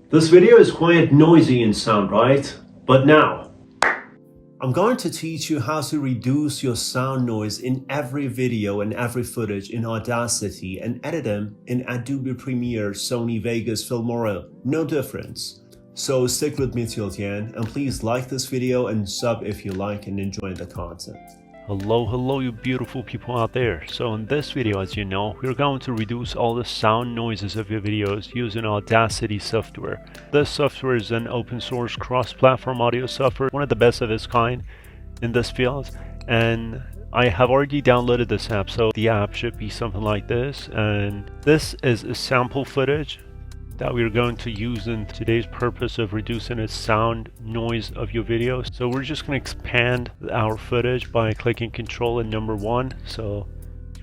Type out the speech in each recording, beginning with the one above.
This video is quite noisy in sound, right? But now, I'm going to teach you how to reduce your sound noise in every video and every footage in Audacity and edit them in Adobe Premiere, Sony Vegas, Filmora. No difference. So stick with me till the end, and please like this video and sub if you like and enjoy the content. Hello you beautiful people out there. So in this video, as you know, we're going to reduce all the sound noises of your videos using Audacity software. This software is an open source cross-platform audio software, one of the best of its kind in this field, and I have already downloaded this app. So the app should be something like this, and this is a sample footage that we're going to use in today's purpose of reducing the sound noise of your videos. So we're just going to expand our footage by clicking Control and number 1. So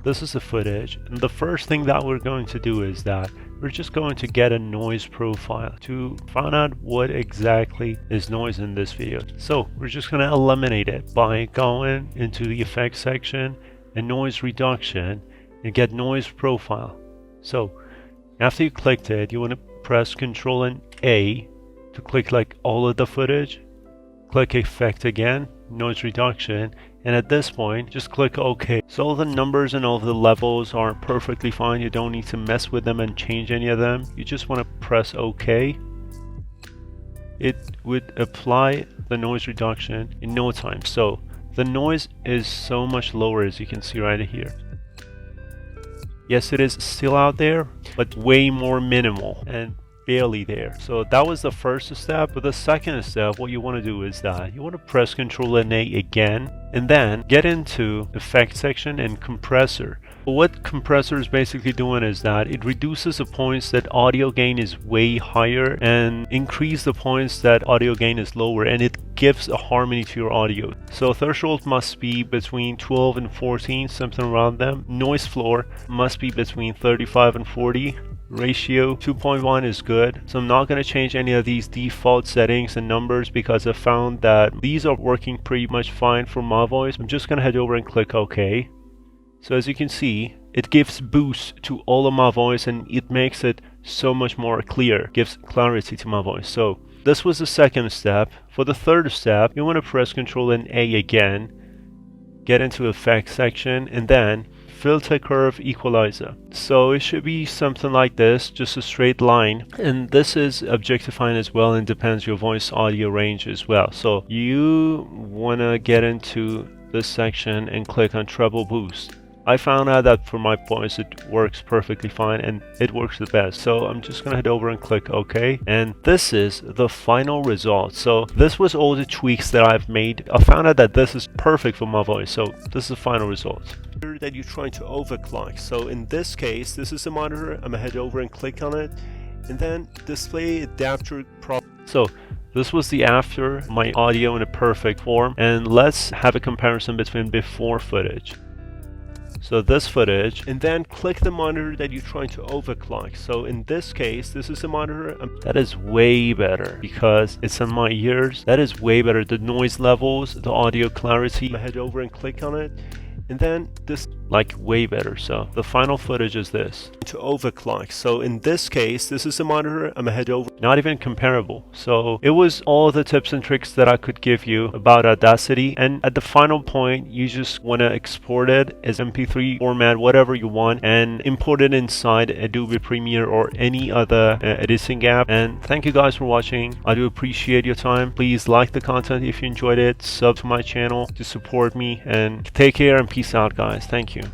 this is the footage, and the first thing that we're going to do is that we're just going to get a noise profile to find out what exactly is noise in this video. So we're just going to eliminate it by going into the effects section and noise reduction and get noise profile. So after you clicked it, you want to press Control and A to click like all of the footage. Click Effect again, Noise Reduction, and at this point just click OK. So all the numbers and all the levels are perfectly fine. You don't need to mess with them and change any of them. You just want to press OK. It would apply the noise reduction in no time. So the noise is so much lower, as you can see right here. Yes, it is still out there, but way more minimal and barely there. So that was the first step. But the second step, what you want to do is that you want to press Control and A again, and then get into Effect section and Compressor. What compressor is basically doing is that it reduces the points that audio gain is way higher and increase the points that audio gain is lower, and it gives a harmony to your audio. So threshold must be between 12 and 14, something around them. Noise floor must be between 35 and 40. Ratio 2.1 is good. So I'm not going to change any of these default settings and numbers because I found that these are working pretty much fine for my voice. I'm just going to head over and click OK. So as you can see, it gives boost to all of my voice, and it makes it so much more clear, gives clarity to my voice. So this was the second step. For the third step, you want to press Control and A again, get into Effects section, and then Filter Curve Equalizer. So it should be something like this, just a straight line, and this is objectifying as well and depends your voice audio range as well. So you want to get into this section and click on Treble Boost. I found out that for my voice it works perfectly fine and it works the best. So I'm just gonna head over and click OK, and this is the final result. So this was all the tweaks that I've made. I found out that this is perfect for my voice, so this is the final result. That you're trying to overclock. So in this case, this is the monitor. I'm gonna head over and click on it, and then display adapter prop. So this was the after, my audio in a perfect form, and let's have a comparison between before footage. So this footage, and then click the monitor that you're trying to overclock. So in this case, this is a monitor that is way better because it's in my ears. That is way better. The noise levels, the audio clarity. I head over and click on it, and then this like way better. So the final footage is this to overclock. So in this case, this is a monitor. I'm gonna head over, not even comparable. So it was all the tips and tricks that I could give you about Audacity, and at the final point you just want to export it as MP3 format, whatever you want, and import it inside Adobe Premiere or any other editing app. And thank you guys for watching. I do appreciate your time. Please like the content if you enjoyed it, sub to my channel to support me, and take care and peace out guys. Thank you.